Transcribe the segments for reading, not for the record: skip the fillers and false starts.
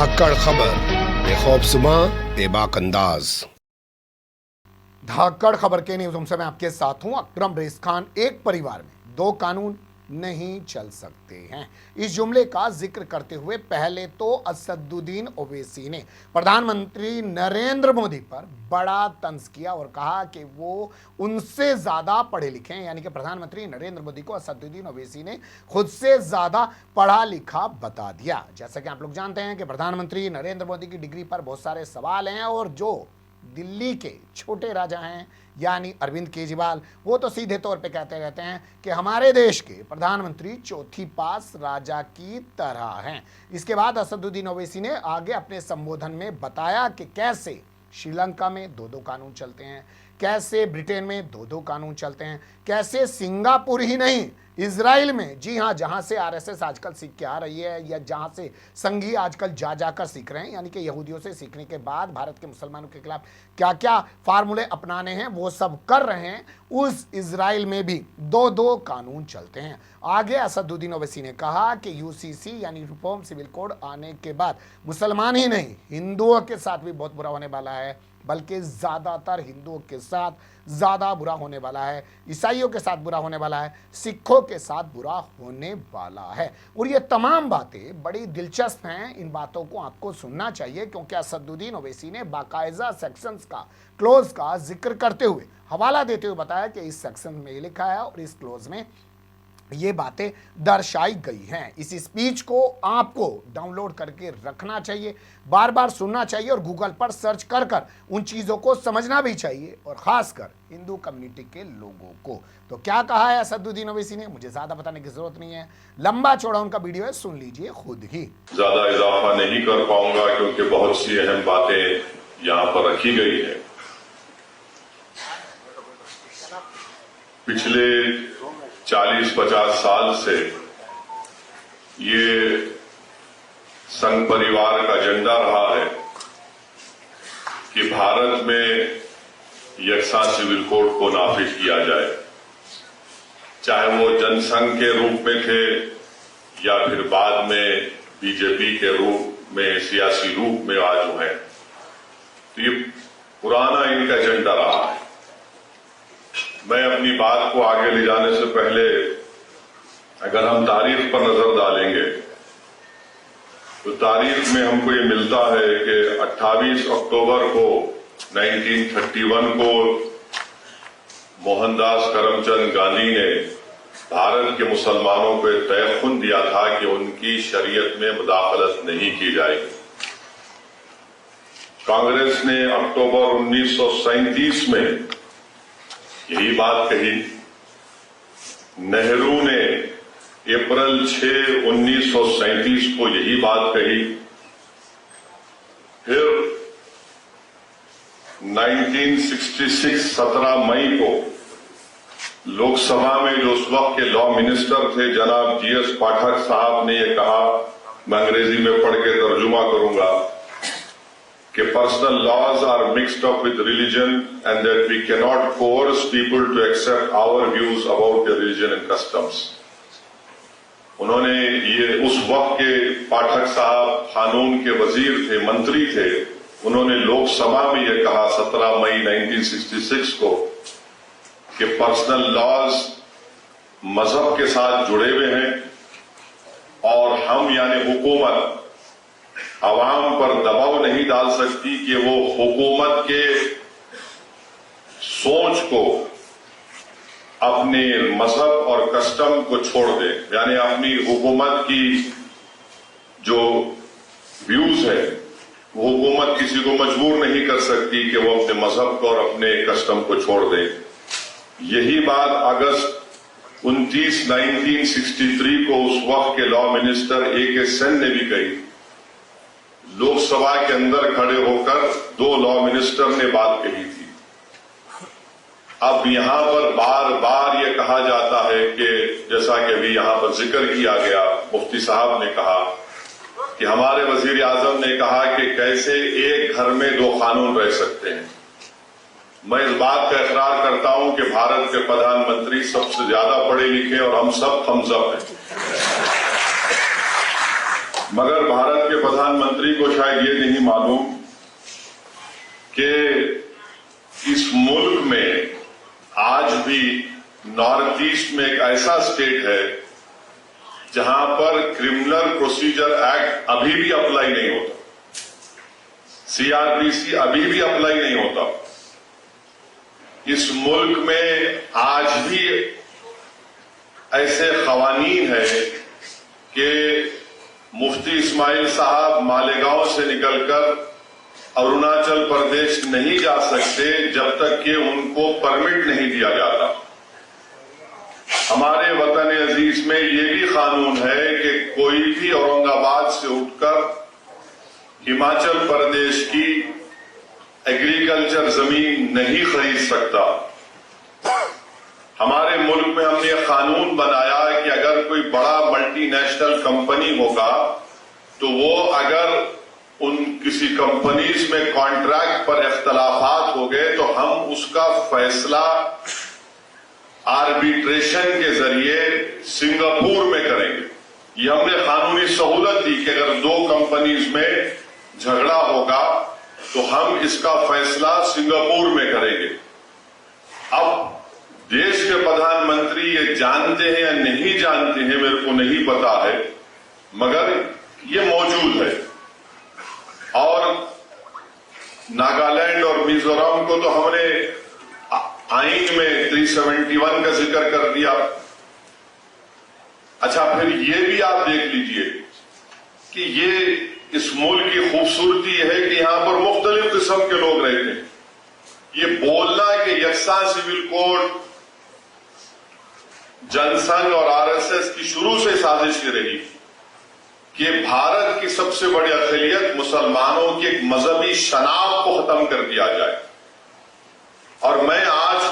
धाकड़ खबर बेखौफजुमा बेबाक अंदाज। धाकड़ खबर के न्यूज़ रूम से मैं आपके साथ हूं अकरम रेस खान। एक परिवार में दो कानून नहीं चल सकते हैं, इस जुमले का जिक्र करते हुए पहले तो असदुद्दीन ओवैसी ने प्रधानमंत्री नरेंद्र मोदी पर बड़ा तंज किया और कहा कि वो उनसे ज्यादा पढ़े लिखे हैं। यानी कि प्रधानमंत्री नरेंद्र मोदी को असदुद्दीन ओवैसी ने खुद से ज्यादा पढ़ा लिखा बता दिया। जैसा कि आप लोग जानते हैं कि प्रधानमंत्री नरेंद्र मोदी की डिग्री पर बहुत सारे सवाल हैं और जो दिल्ली के छोटे राजा हैं यानी अरविंद केजरीवाल, वो तो सीधे तौर पे कहते रहते हैं कि हमारे देश के प्रधानमंत्री चौथी पास राजा की तरह हैं। इसके बाद असदुद्दीन ओवैसी ने आगे अपने संबोधन में बताया कि कैसे श्रीलंका में दो दो कानून चलते हैं, कैसे ब्रिटेन में दो दो कानून चलते हैं, कैसे सिंगापुर ही नहीं इजराइल में, जी हाँ, जहां से आरएसएस आजकल सीख के आ रही है या जहां से संघी आजकल जा जाकर सीख रहे हैं, यानी कि यहूदियों से सीखने के बाद भारत के मुसलमानों के खिलाफ क्या क्या फार्मूले अपनाने हैं वो सब कर रहे हैं। उस इजराइल में भी दो दो कानून चलते हैं। आगे असदुद्दीन ओवैसी ने कहा कि यूसीसी यानी यूनिफॉर्म सिविल कोड आने के बाद मुसलमान ही नहीं हिंदुओं के साथ भी बहुत बुरा होने वाला है, बल्कि ज़्यादातर हिंदुओं के साथ ज़्यादा बुरा होने वाला है, ईसाइयों के साथ बुरा होने वाला है, सिखों के साथ बुरा होने वाला है। और ये तमाम बातें बड़ी दिलचस्प हैं, इन बातों को आपको सुनना चाहिए क्योंकि असदुद्दीन ओवैसी ने बाकायदा सेक्शंस का क्लोज का जिक्र करते हुए हवाला देते हुए बताया कि इस सेक्शन में ये लिखा है और इस क्लोज में ये बातें दर्शाई गई हैं। इस स्पीच को आपको डाउनलोड करके रखना चाहिए, बार बार सुनना चाहिए और गूगल पर सर्च कर कर उन चीज़ों को समझना भी चाहिए और ख़ासकर हिंदू कम्युनिटी के लोगों को। तो क्या कहा है असदुद्दीन ओवैसी ने, मुझे ज़्यादा बताने की ज़रूरत नहीं है, लंबा चौड़ा उनका वीडियो है, सुन लीजिए खुद ही। ज़्यादा इजाफा नहीं कर पाऊंगा क्योंकि बहुत सी अहम बातें यहाँ पर रखी गई है। पिछले 40-50 साल से ये संघ परिवार का एजेंडा रहा है कि भारत में यकसा सिविल कोड को नाफिज किया जाए, चाहे वो जनसंघ के रूप में थे या फिर बाद में बीजेपी के रूप में सियासी रूप में आज जो है। तो ये पुराना इनका एजेंडा रहा है। मैं अपनी बात को आगे ले जाने से पहले अगर हम तारीख पर नजर डालेंगे तो तारीख में हमको ये मिलता है कि 28 अक्टूबर को 1931 को मोहनदास करमचंद गांधी ने भारत के मुसलमानों को तयखुन दिया था कि उनकी शरीयत में मुदाखलत नहीं की जाएगी। कांग्रेस ने अक्टूबर 1937 में यही बात कही, नेहरू ने अप्रैल 6, 1937 को यही बात कही, फिर 1966 17 मई को लोकसभा में जो उस वक्त के लॉ मिनिस्टर थे जनाब जीएस पाठक साहब ने यह कहा, मैं अंग्रेजी में पढ़ के तर्जुमा करूंगा कि personal laws are mixed up with religion and that we can not force people to accept our views about the religion and customs. उन्होंने ये उस वक्त के पाठक साहब कानून के वजीर थे, मंत्री थे, उन्होंने लोकसभा में यह कहा 17 मई 1966 को कि पर्सनल लॉज मजहब के साथ जुड़े हुए हैं और हम यानी हुकूमत आवाम पर दबाव नहीं डाल सकती कि वो हुकूमत के सोच को, अपने मजहब और कस्टम को छोड़ दे, यानी अपनी हुकूमत की जो व्यूज है वो हुकूमत किसी को मजबूर नहीं कर सकती कि वो अपने मजहब को और अपने कस्टम को छोड़ दे। यही बात अगस्त 29, 1963 को उस वक्त के लॉ मिनिस्टर A.K. सेन ने भी कही। लोकसभा के अंदर खड़े होकर दो लॉ मिनिस्टर ने बात कही थी। अब यहां पर बार बार ये कहा जाता है कि जैसा कि अभी यहां पर जिक्र किया गया, मुफ्ती साहब ने कहा कि हमारे वजीर आजम ने कहा कि कैसे एक घर में दो कानून रह सकते हैं। मैं इस बात का इकरार करता हूं कि भारत के प्रधानमंत्री सबसे ज्यादा पढ़े लिखे और हम सब थम्स अप हैं। मगर भारत के प्रधानमंत्री को शायद ये नहीं मालूम कि इस मुल्क में आज भी नॉर्थ ईस्ट में एक ऐसा स्टेट है जहां पर क्रिमिनल प्रोसीजर एक्ट अभी भी अप्लाई नहीं होता, सीआरपीसी अभी भी अप्लाई नहीं होता। इस मुल्क में आज भी ऐसे कवानीन है कि मुफ्ती इस्माइल साहब मालेगांव से निकलकर अरुणाचल प्रदेश नहीं जा सकते जब तक कि उनको परमिट नहीं दिया जाता। हमारे वतन अजीज में ये भी कानून है कि कोई भी औरंगाबाद से उठकर हिमाचल प्रदेश की एग्रीकल्चर जमीन नहीं खरीद सकता। हमारे मुल्क में हमने एक कानून बनाया है कि अगर कोई बड़ा मल्टीनेशनल कंपनी होगा तो वो अगर उन किसी कंपनीज में कॉन्ट्रैक्ट पर इख्तलाफात हो गए तो हम उसका फैसला आर्बिट्रेशन के जरिए सिंगापुर में करेंगे। ये हमने कानूनी सहूलत दी कि अगर दो कंपनीज में झगड़ा होगा तो हम इसका फैसला सिंगापुर में करेंगे। अब देश के प्रधानमंत्री ये जानते हैं या नहीं जानते हैं मेरे को नहीं पता है, मगर ये मौजूद है। और नागालैंड और मिजोरम को तो हमने आइन में 371 का जिक्र कर दिया। अच्छा, फिर ये भी आप देख लीजिए कि ये इस मुल्क की खूबसूरती है कि यहां पर मुख्तलिफ किस्म के लोग रहते हैं। ये बोलना कि यकसा सिविल कोड जनसंघ और आरएसएस की शुरू से साजिश ये रही कि भारत की सबसे बड़ी अक़लियत मुसलमानों की एक मजहबी शनाख्त को खत्म कर दिया जाए। और मैं आज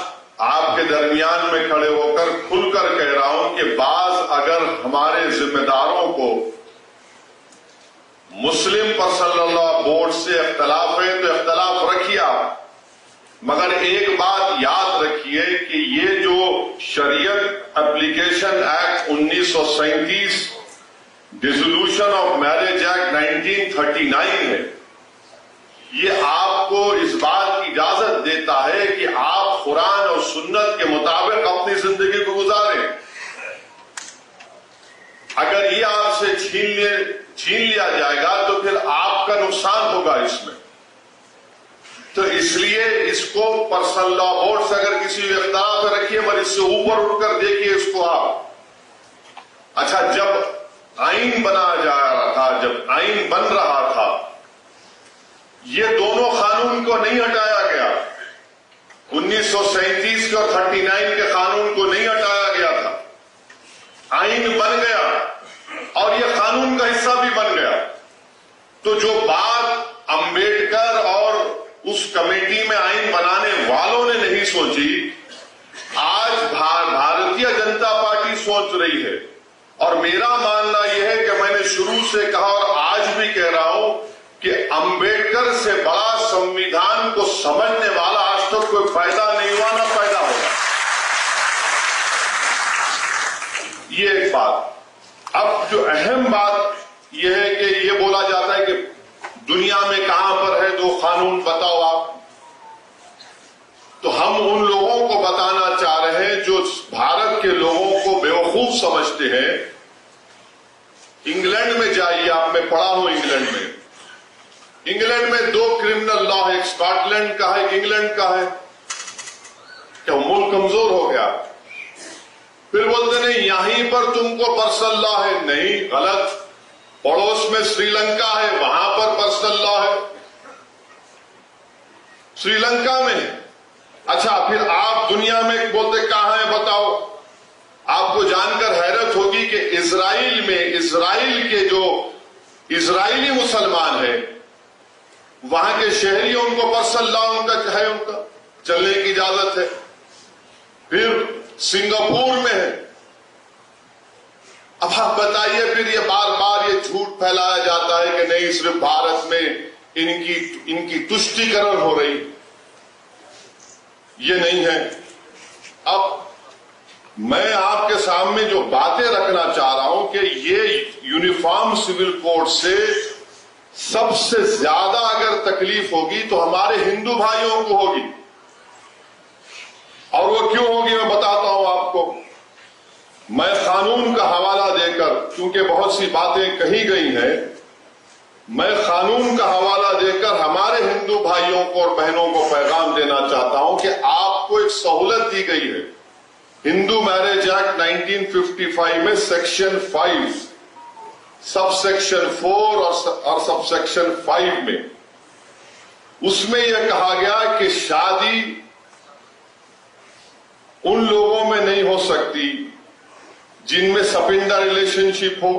आपके दरमियान में खड़े होकर खुलकर कह रहा हूं कि बाज अगर हमारे जिम्मेदारों को मुस्लिम पर्सनल लॉ बोर्ड से इख्तलाफ है तो इख्तलाफ रखिए आप, मगर एक बात याद रखिए कि ये जो शरीयत application act 1937 dissolution of marriage act 1939 है, ये आपको इस बात की इजाजत देता है कि आप कुरान और सुन्नत के मुताबिक अपनी जिंदगी को गुजारें। अगर ये आपसे छीन लिया जाएगा तो फिर आपका नुकसान होगा इसमें। तो इसलिए इसको पर्सनल लॉ बोर्ड से अगर किसी इख्तिलाफ में रखिए, मगर इससे ऊपर उठकर देखिए इसको आप। अच्छा, जब आइन बनाया जा रहा था, जब आइन बन रहा था, ये दोनों कानून को नहीं हटाया गया। 1937 के और 39 के कानून को नहीं हटाया गया था। आइन बन गया और ये कानून का हिस्सा भी बन गया। तो जो बात अंबेडकर और उस कमेटी में आइन बनाने वालों ने नहीं सोची, आज भारतीय जनता पार्टी सोच रही है। और मेरा मानना यह है कि मैंने शुरू से कहा और आज भी कह रहा हूं कि अंबेडकर से बड़ा संविधान को समझने वाला आज तक कोई पैदा नहीं हुआ, ना पैदा होगा। ये एक बात। अब जो अहम बात यह है कि ये बोला जाता है कि दुनिया में कहां पर है दो कानून, बताओ आप। तो हम उन लोगों को बताना चाह रहे हैं जो भारत के लोगों को बेवकूफ समझते हैं। इंग्लैंड में जाइए आप, मैं पढ़ा हूं इंग्लैंड में। इंग्लैंड में दो क्रिमिनल लॉ है, एक स्कॉटलैंड का है, इंग्लैंड का है। क्या मुल्क कमजोर हो गया? फिर बोलते नहीं यहीं पर तुमको पर्सनल लॉ है। नहीं, गलत। पड़ोस में श्रीलंका है, वहां पर पर्सनल लॉ है, श्रीलंका में। अच्छा, फिर आप दुनिया में बोलते कहां है बताओ। आपको जानकर हैरत होगी कि इजराइल में, इजराइल के जो इजरायली मुसलमान है वहां के शहरी, उनको पर्सनल लॉ उनका है, उनका चलने की इजाजत है। फिर सिंगापुर में है। अब आप बताइए, फिर ये बार बार ये झूठ फैलाया जाता है कि नहीं सिर्फ भारत में इनकी तुष्टीकरण हो रही। ये नहीं है। अब मैं आपके सामने जो बातें रखना चाह रहा हूं कि ये यूनिफॉर्म सिविल कोड से सबसे ज्यादा अगर तकलीफ होगी तो हमारे हिंदू भाइयों को होगी। और वो क्यों होगी मैं बताता हूं आपको। मैं कानून का हवाला देकर, क्योंकि बहुत सी बातें कही गई हैं, मैं कानून का हवाला देकर हमारे हिंदू भाइयों को और बहनों को पैगाम देना चाहता हूं कि आपको एक सहूलत दी गई है। हिंदू मैरिज एक्ट 1955 में सेक्शन 5 सबसेक्शन 4 और सबसेक्शन 5 में उसमें यह कहा गया कि शादी उन लोगों में नहीं हो सकती जिनमें सपिंदा रिलेशनशिप हो,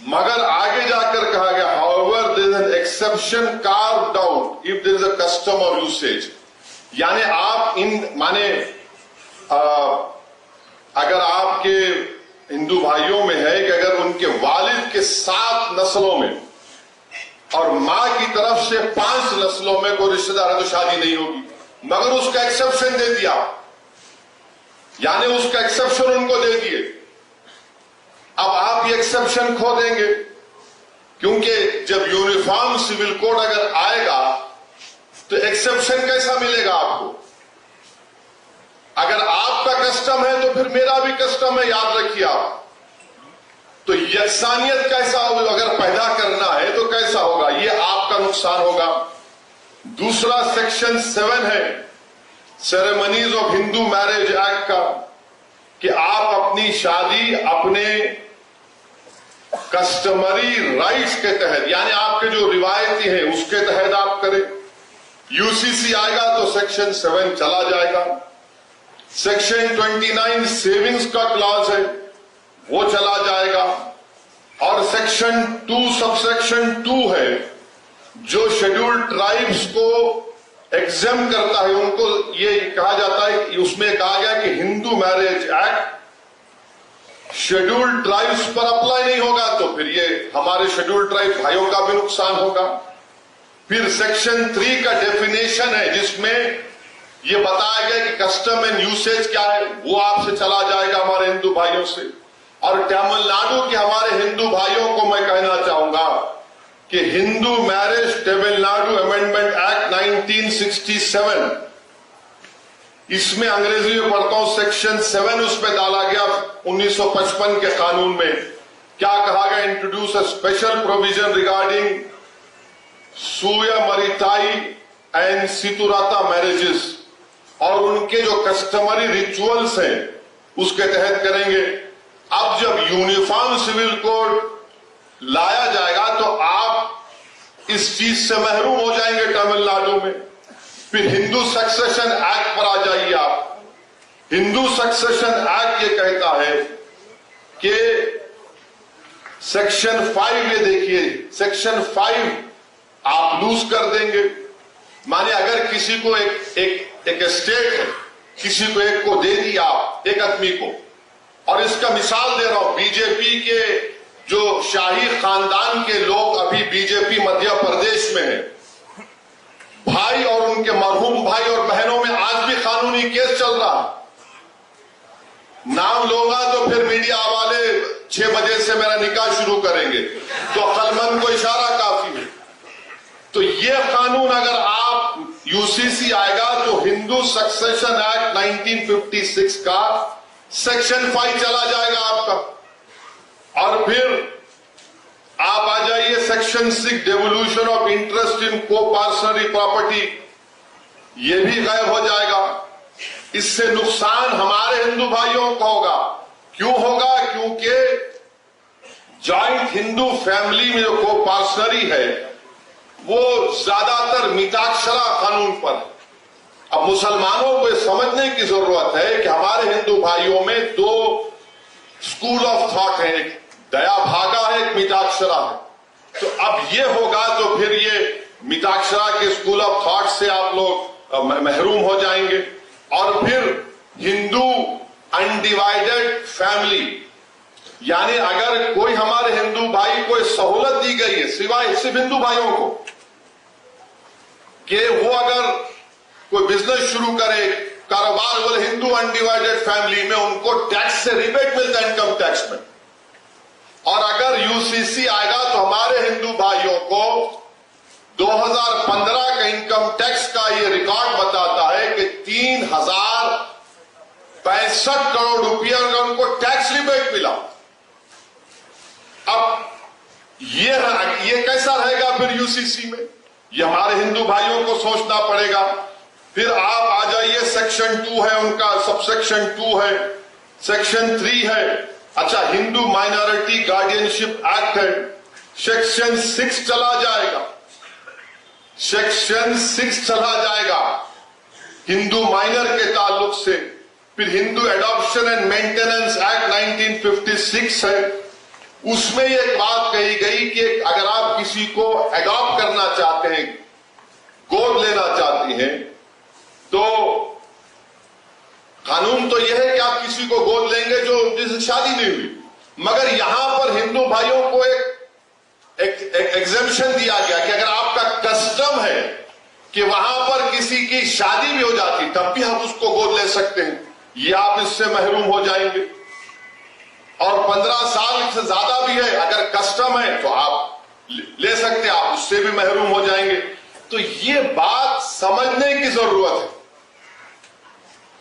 मगर आगे जाकर कहा गया however there is an exception carved out if there is a custom और यूसेज। यानी आप अगर आपके हिंदू भाइयों में है कि अगर उनके वालिद के 7 नस्लों में और मां की तरफ से 5 नस्लों में कोई रिश्तेदार है तो शादी नहीं होगी, मगर उसका एक्सेप्शन दे दिया, यानी उसका एक्सेप्शन उनको दे दिए। अब आप ये एक्सेप्शन खो देंगे, क्योंकि जब यूनिफॉर्म सिविल कोड अगर आएगा तो एक्सेप्शन कैसा मिलेगा आपको? अगर आपका कस्टम है तो फिर मेरा भी कस्टम है, याद रखिए आप। तो यकसानियत कैसा होगा? अगर पैदा करना है तो कैसा होगा? ये आपका नुकसान होगा। दूसरा सेक्शन 7 है ceremonies of Hindu marriage act का, कि आप अपनी शादी अपने कस्टमरी राइट्स के तहत, यानी आपके जो रिवायती हैं उसके तहत आप करें। यूसीसी आएगा तो सेक्शन 7 चला जाएगा। सेक्शन 29 सेविंग्स का क्लॉज है, वो चला जाएगा। और सेक्शन 2 सबसेक्शन 2 है जो शेड्यूल्ड ट्राइब्स को एग्जेम करता है, उनको ये कहा जाता है कि उसमें कहा गया कि Hindu marriage act scheduled tribes पर अप्लाई नहीं होगा, तो फिर ये हमारे शेड्यूल्ड ट्राइब भाइयों का भी नुकसान होगा। फिर सेक्शन 3 का डेफिनेशन है जिसमें ये बताया गया कि कस्टम एंड यूसेज क्या है, वो आपसे चला जाएगा हमारे हिंदू भाइयों से। और तमिलनाडु के हमारे हिंदू भाइयों को मैं कहना चाहूंगा कि Hindu marriage Tamil Nadu amendment act 1967, इसमें अंग्रेजी में पढ़ता हूं, सेक्शन 7 उसमें डाला गया 1955 के कानून में। क्या कहा गया? Introduce a special provision regarding Suya Mariyathai and Seerthirutha marriages, और उनके जो कस्टमरी रिचुअल्स हैं उसके तहत करेंगे। अब जब यूनिफॉर्म सिविल कोड लाया जाएगा तो आप इस चीज से महरूम हो जाएंगे तमिलनाडु में। फिर हिंदू सक्सेशन एक्ट पर आ जाइए आप। हिंदू सक्सेशन एक्ट ये कहता है कि सेक्शन 5, ये देखिए सेक्शन 5 आप लूज कर देंगे। माने अगर किसी को एक स्टेट है, किसी को एक को दे दिया आप, एक आदमी को, और इसका मिसाल दे रहा हूं, बीजेपी के जो शाही खानदान के लोग अभी बीजेपी मध्य प्रदेश में है, भाई और उनके मरहूम भाई और बहनों में आज भी कानूनी केस चल रहा है। नाम लूंगा तो फिर मीडिया वाले 6 बजे से मेरा निकाह शुरू करेंगे, तो अक्लमंद को इशारा काफी है। तो ये कानून अगर आप यूसीसी आएगा तो हिंदू सक्सेशन एक्ट 1956 का सेक्शन 5 चला जाएगा आपका। और फिर आप आ जाइए section 6 devolution of interest in को पार्सनरी प्रॉपर्टी, ये भी गायब हो जाएगा। इससे नुकसान हमारे हिंदू भाइयों को होगा। क्यों होगा? क्योंकि जॉइंट हिंदू फैमिली में जो को पार्सनरी है वो ज्यादातर मिताक्षरा कानून पर है। अब मुसलमानों को यह समझने की जरूरत है कि हमारे हिंदू भाइयों में 2 स्कूल ऑफ थॉट है, एक दया भागा है, एक मिताक्षरा है। तो अब ये होगा तो फिर ये मिताक्षरा के स्कूल ऑफ थॉट से आप लोग महरूम हो जाएंगे। और फिर हिंदू अनडिवाइडेड फैमिली, यानी अगर कोई हमारे हिंदू भाई को सहूलत दी गई है सिवाय सिर्फ हिंदू भाइयों को कि वो अगर कोई बिजनेस शुरू करे, कारोबार वाले हिंदू अनडिवाइडेड फैमिली में उनको टैक्स से रिबेट मिलता है इनकम टैक्स में। और अगर यूसीसी आएगा तो हमारे हिंदू भाइयों को 2015 का इनकम टैक्स का ये रिकॉर्ड बताता है कि 3065 करोड़ रुपया का उनको टैक्स रिबेट मिला। अब ये कैसा रहेगा फिर यूसीसी में, ये हमारे हिंदू भाइयों को सोचना पड़ेगा। फिर आप आ जाइए, सेक्शन 2 है उनका, सबसेक्शन 2 है, सेक्शन 3 है। अच्छा, हिंदू माइनॉरिटी गार्डियनशिप एक्ट है, सेक्शन 6 चला जाएगा, सेक्शन 6 चला जाएगा हिंदू माइनर के ताल्लुक से। फिर Hindu adoption and maintenance act 1956 है, उसमें एक बात कही गई कि अगर आप किसी को एडॉप्ट करना चाहते हैं, गोद लेना चाहती हैं, तो कानून तो यह है कि आप किसी को गोद लेंगे जो जिससे शादी नहीं हुई, मगर यहां पर हिंदू भाइयों को एक एग्जेम्पशन दिया गया कि अगर आपका कस्टम है कि वहां पर किसी की शादी भी हो जाती तब भी आप उसको गोद ले सकते हैं, ये आप इससे महरूम हो जाएंगे। और 15 साल से ज्यादा भी है, अगर कस्टम है तो आप ले सकते हैं, आप उससे भी महरूम हो जाएंगे। तो ये बात समझने की जरूरत है।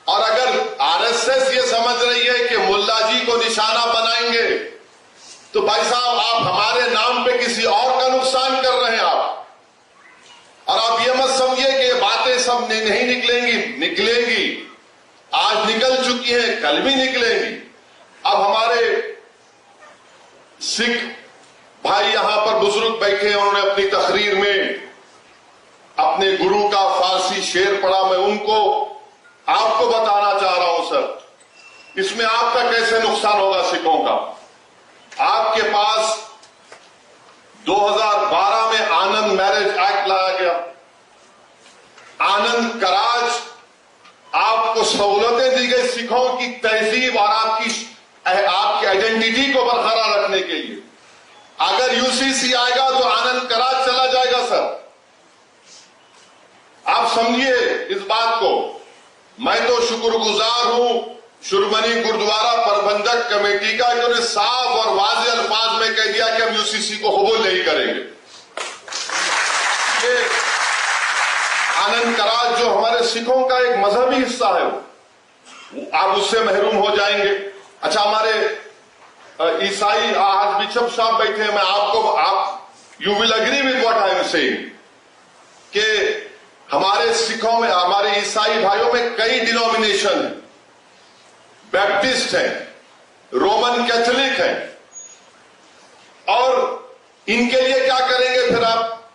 और अगर आरएसएस ये समझ रही है कि मुल्ला जी को निशाना बनाएंगे, तो भाई साहब आप हमारे नाम पे किसी और का नुकसान कर रहे हैं आप। और आप ये मत समझिए कि ये बातें सब नहीं निकलेंगी, आज निकल चुकी हैं, कल भी निकलेंगी। अब हमारे सिख भाई यहां पर बुजुर्ग बैठे हैं, उन्होंने अपनी तकरीर में अपने गुरु का फारसी शेर पढ़ा, मैं उनको आपको बताना चाह रहा हूं सर, इसमें आपका कैसे नुकसान होगा सिखों का। आपके पास 2012 में आनंद मैरिज एक्ट लाया गया, आनंद कराज, आपको सहूलतें दी गई सिखों की तहजीब और आपकी आइडेंटिटी को बरकरार रखने के लिए। अगर यूसीसी आएगा तो आनंद कराज चला जाएगा सर, आप समझिए इस बात को। मैं तो शुक्रगुजार हूं शिरोमणि गुरुद्वारा प्रबंधक कमेटी का कि उन्होंने साफ और वाज़ेह अल्फाज में कह दिया कि हम यूसीसी को कबूल नहीं करेंगे। ये आनंद कराज जो हमारे सिखों का एक मजहबी हिस्सा है, आप उससे महरूम हो जाएंगे। अच्छा, हमारे ईसाई आज बिशप साहब बैठे हैं, मैं आप you will agree with what I am saying कि हमारे सिखों में, हमारे ईसाई भाइयों में कई डिनोमिनेशन है, बैप्टिस्ट है, रोमन कैथोलिक है, और इनके लिए क्या करेंगे फिर आप?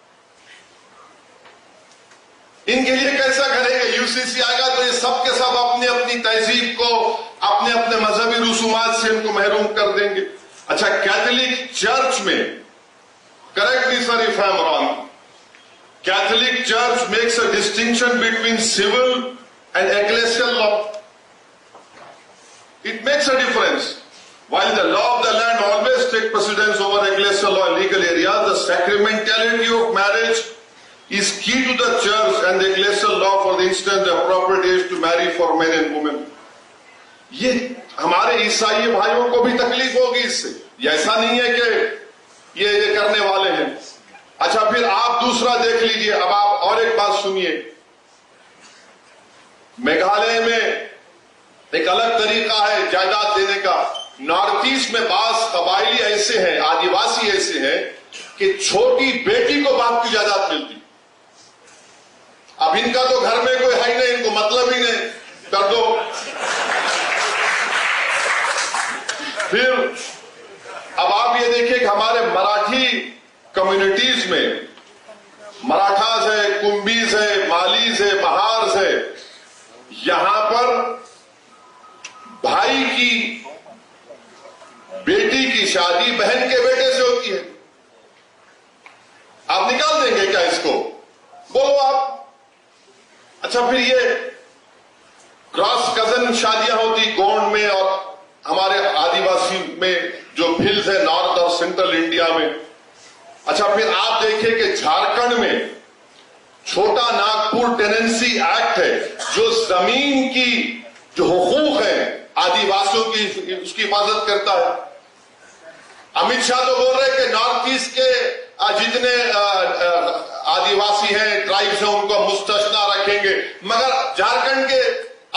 इनके लिए कैसा करेंगे? यूसीसी आएगा तो ये सब के सब अपनी अपनी तहजीब को, अपने अपने मजहबी रसूमात से इनको महरूम कर देंगे। अच्छा, कैथोलिक चर्च में, correct me sir if I am wrong, Catholic Church makes a distinction between civil and ecclesial law. It makes a difference. While the law of the land always takes precedence over ecclesial law in legal areas, the sacramentality of marriage is key to the church and the ecclesial law for the instance the appropriate age to marry for men and women. ये हमारे ईसाई भाइयों को भी तकलीफ होगी इससे, ऐसा नहीं है कि ये करने वाले हैं। अच्छा, फिर आप दूसरा देख लीजिए। अब आप और एक बात सुनिए, मेघालय में एक अलग तरीका है जायदाद देने का। नॉर्थ ईस्ट में बास कबाइली ऐसे हैं, आदिवासी ऐसे हैं कि छोटी बेटी को बाप की जायदाद मिलती। अब इनका तो घर में कोई है नहीं, इनको मतलब ही नहीं, कर दो। फिर अब आप ये देखिए कि हमारे मराठी कम्युनिटीज में, मराठास है, कुंभीज है, मालीज है, महार्स है, यहां पर भाई की बेटी की शादी बहन के बेटे से होती है। आप निकाल देंगे क्या इसको? बोलो आप। अच्छा, फिर ये क्रॉस कजन शादियां होती गोंड में और हमारे आदिवासी में जो हिल्स है नॉर्थ और सेंट्रल इंडिया में। अच्छा, फिर आप देखिए कि झारखंड में छोटा नागपुर टेनेंसी एक्ट है जो जमीन की जो हुकूक है आदिवासियों की उसकी हिफाजत करता है। अमित शाह तो बोल रहे हैं कि नॉर्थ ईस्ट के जितने आदिवासी हैं, ट्राइब्स हैं, उनको मुस्तस्ना रखेंगे, मगर झारखंड के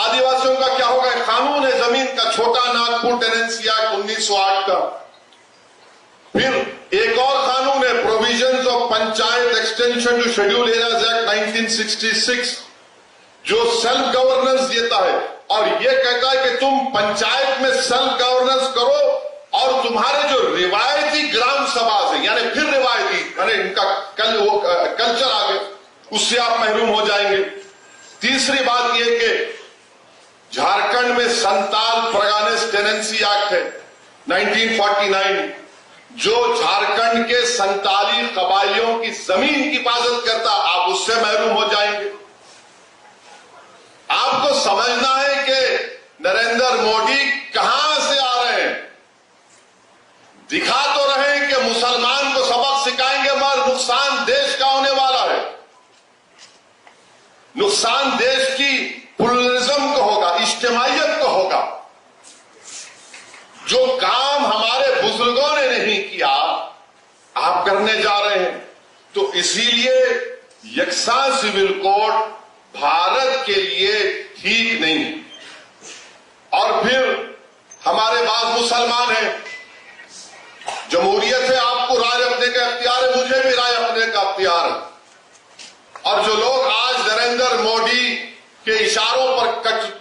आदिवासियों का क्या होगा? कानून है जमीन का, छोटा नागपुर टेनेंसी एक्ट 1908 का। फिर एक और कानून है provisions of panchayat extension to scheduled areas act 1966 जो सेल्फ गवर्नेंस देता है और ये कहता है कि तुम पंचायत में सेल्फ गवर्नेंस करो और तुम्हारे जो रिवायती ग्राम सभा है, यानी फिर रिवायती, यानी इनका कल्चर आ गए, उससे आप महरूम हो जाएंगे। तीसरी बात यह कि झारखंड में संताल परगानेस टेनेंसी एक्ट है 1949 जो झारखंड के संताली कबाइलियों की जमीन की हिफाजत करता, आप उससे महरूम हो जाएंगे। आपको समझना है कि नरेंद्र मोदी कहां से आ रहे हैं। दिखा तो रहे हैं कि मुसलमान को सबक सिखाएंगे, मगर नुकसान देश का होने वाला है। नुकसान देश की प्लुरलिज्म को होगा, इज्तिमाइयत को होगा। जो काम हमारे बुजुर्गों ने नहीं किया आप करने जा रहे हैं। तो इसीलिए यकसा सिविल कोड भारत के लिए ठीक नहीं। और फिर हमारे पास मुसलमान हैं, जमहूरियत है, आपको राय रखने का अख्तियार है, मुझे भी राय रखने का अख्तियार है। और जो लोग आज नरेंद्र मोदी के इशारों पर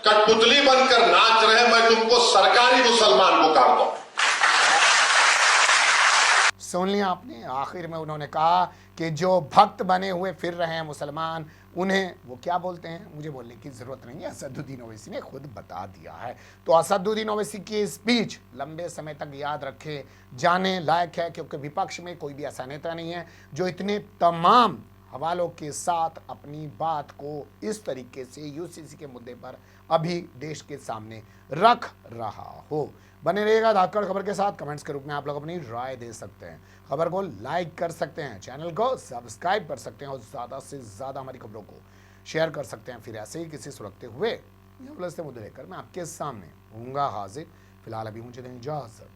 कठपुतली बनकर नाच रहे हैं, मैं तुमको सरकारी मुसलमान पुकारता हूं। सुन लिया आपने, आखिर में उन्होंने कहा कि जो भक्त बने हुए फिर रहे हैं मुसलमान, उन्हें वो क्या बोलते हैं मुझे बोलने की जरूरत नहीं है, असदुद्दीन ओवैसी ने खुद बता दिया है। तो असदुद्दीन ओवैसी की स्पीच लंबे समय तक याद रखे जाने लायक है, क्योंकि विपक्ष में कोई भी ऐसा नेता नहीं है जो इतने तमाम हवालों के साथ अपनी बात को इस तरीके से यूसीसी के मुद्दे पर अभी देश के सामने रख रहा हो। बने रहिएगा धाकड़ खबर के साथ। कमेंट्स के रूप में आप लोग अपनी राय दे सकते हैं, खबर को लाइक कर सकते हैं, चैनल को सब्सक्राइब कर सकते हैं और ज़्यादा से ज़्यादा हमारी खबरों को शेयर कर सकते हैं। फिर ऐसे ही किसी सुलगते हुए मुद्दे लेकर मैं आपके सामने होऊंगा हाजिर। फिलहाल अभी मुझे दें इजाज़त।